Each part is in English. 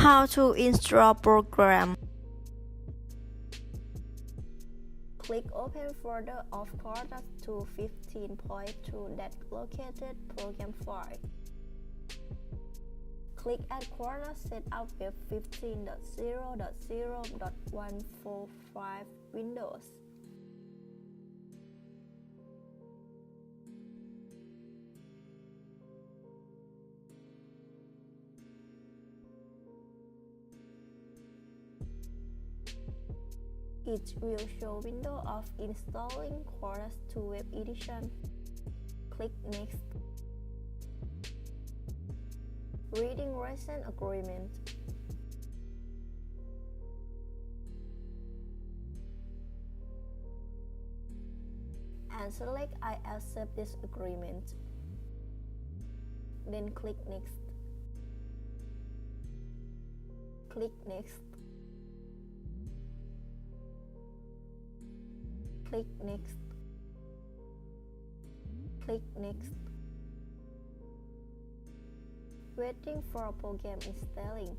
How to install program. Click Open folder of Quartus II 15.2 that located program file. Click at Quartus Setup Web 15.0.0.145 Windows. It will show window of installing Quartus II Web Edition. Click Next. Reading Recent Agreement. And select I accept this agreement. Then click Next. Click Next. Click Next. Click Next. Waiting for program installing.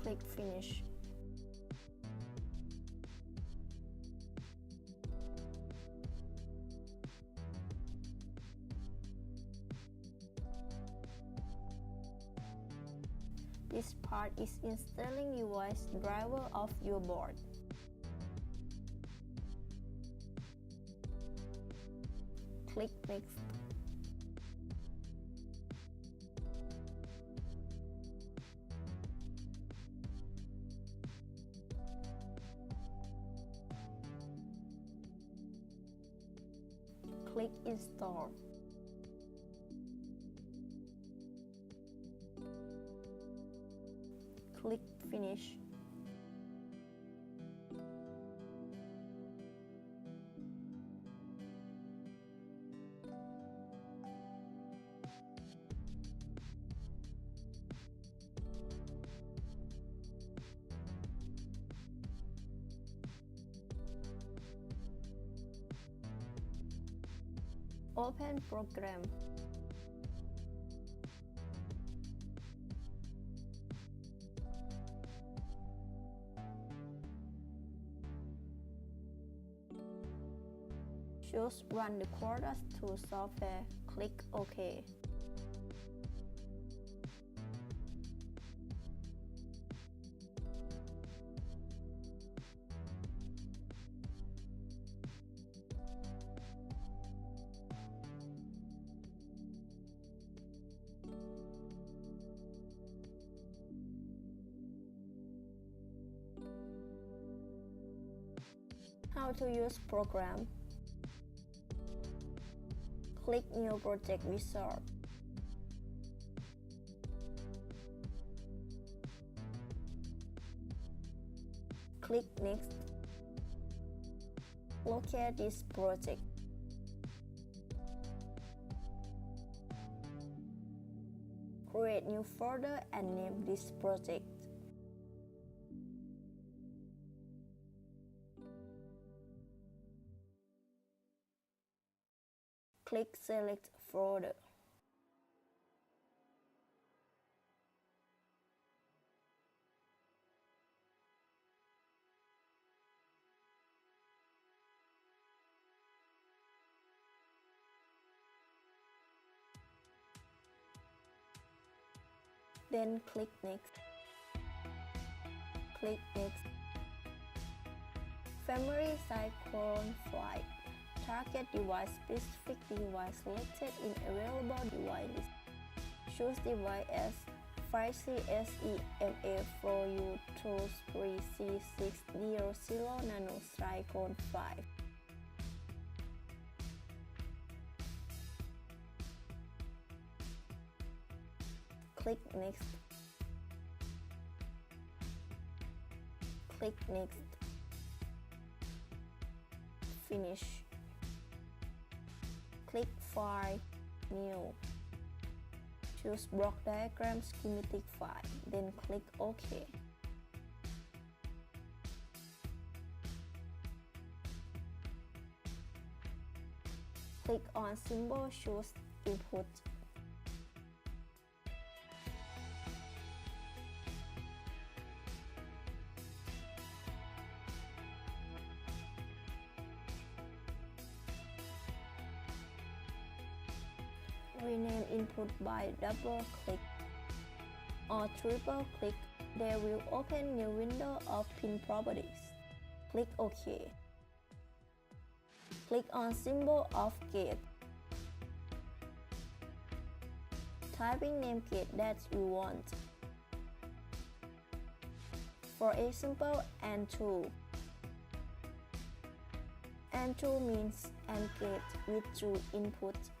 Click Finish. This part is installing UI driver of your board. Click Next. Click Install. Click Finish. Open program. Choose Run the Quartus II software. Click OK. How to use program. Click New Project Wizard. Click Next. Locate this project. Create new folder and name this project. Click Select Folder. Then click Next. Click Next. Family Cyclone Flight. Target device specific device selected in available device list. Choose device as 5CSEMA4U23C600 Nano Cyclone 5. Click Next. Click Next. Finish. Click File, New. Choose Block Diagram Schematic File, then click OK. Click on symbol, choose Input. Rename input by double click or triple click. They will open new window of pin properties. Click OK. Click on symbol of gate. Type in name gate that you want. For example, N2. N2 means AND gate with 2 inputs.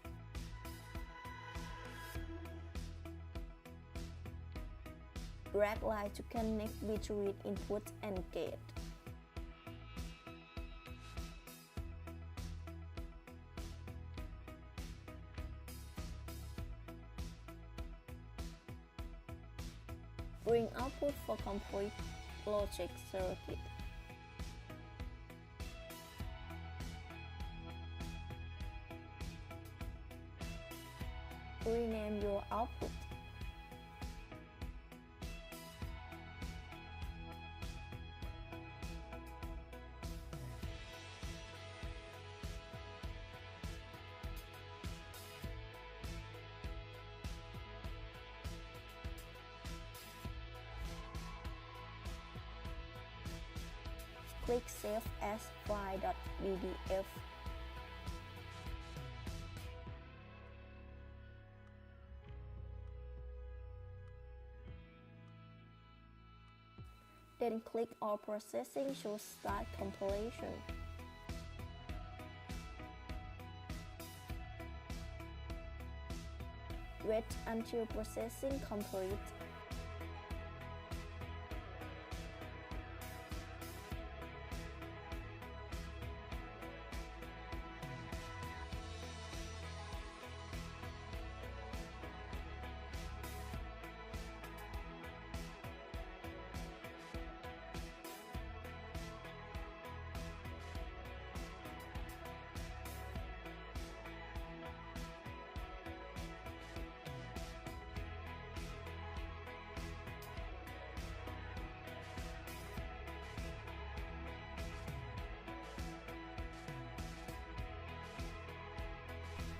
Drag line to connect between input and gate. Bring output for complete logic circuit. Rename your output. Click Save as file.pdf. Then click All Processing to start compilation. Wait until processing complete.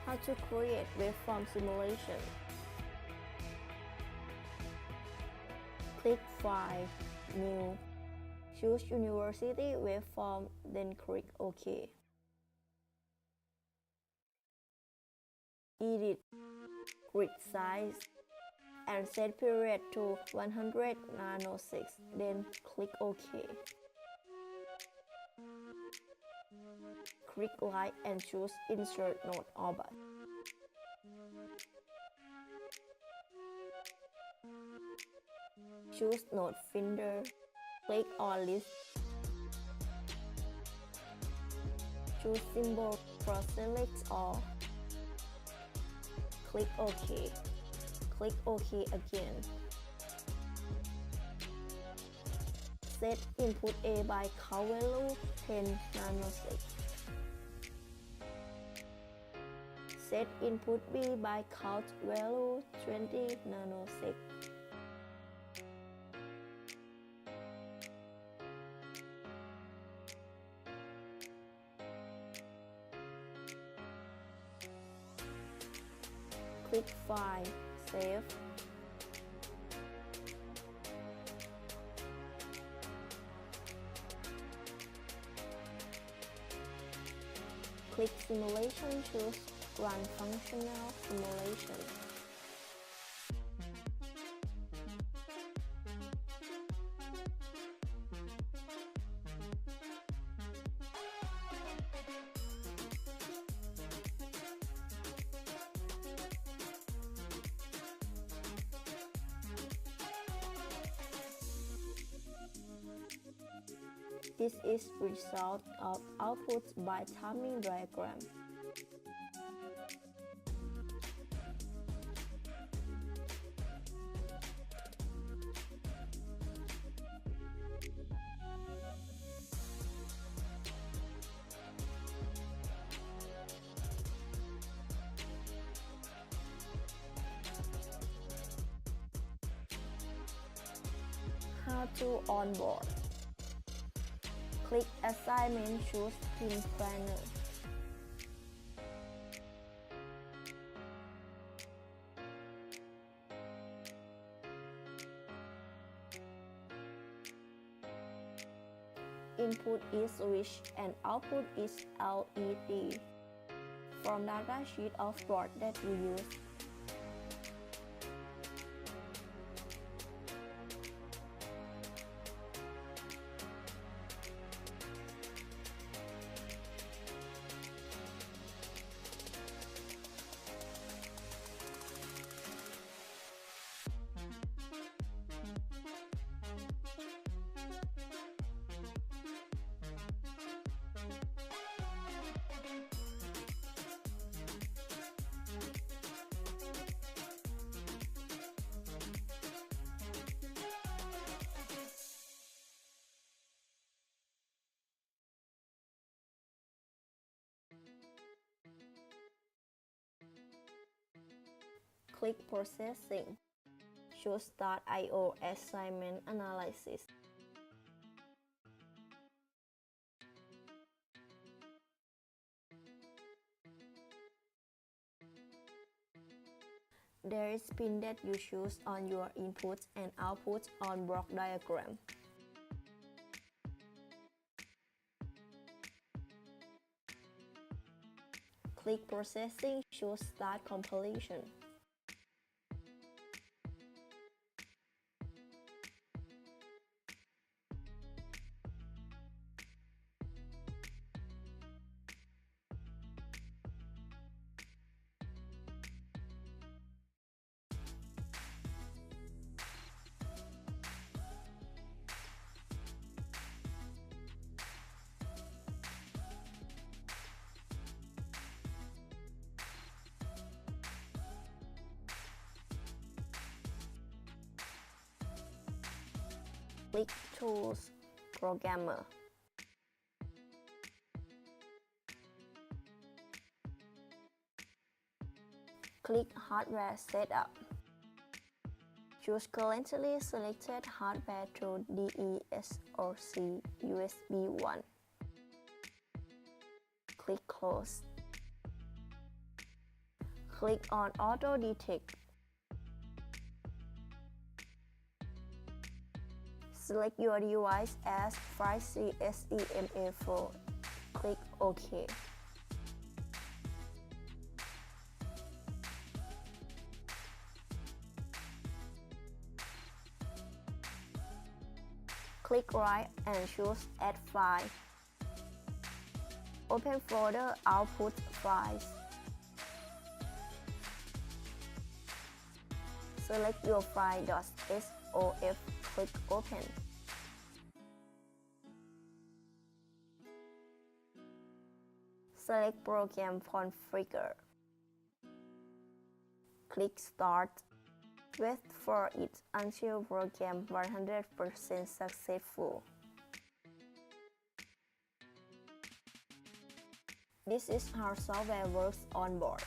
How to create waveform simulation. Click File, New. Choose University Waveform, then click OK. Edit, grid size, and set period to 100 nanosecond, then click OK. Click Right and choose Insert Node Orbit. Choose Node Finder. Click on List. Choose Symbol for Select All. Click OK. Click OK again. Set input A by count value 10 nanoseconds. Set input B by count value 20 nanoseconds. Click File, Save. Click Simulation, choose Run Functional Simulation. This is result of output by timing diagram. How to onboard. Click Assignment, choose Pin Planner. Input is switch and output is LED. From datasheet of board that you use. Click Processing. Choose Start I/O Assignment Analysis. There is pin that you choose on your input and output on block diagram. Click Processing, choose Start Compilation. Click Tools, Programmer. Click Hardware Setup. Choose currently selected hardware through DE/SoC USB 1. Click Close. Click on Auto Detect. Select your device as 5C-SEMA4. Click OK. Click Right and choose Add File. Open folder Output Files. Select your file .sof, click Open. Select Program Configure. Click Start. Wait for it until program 100% successful. This is how software works on board.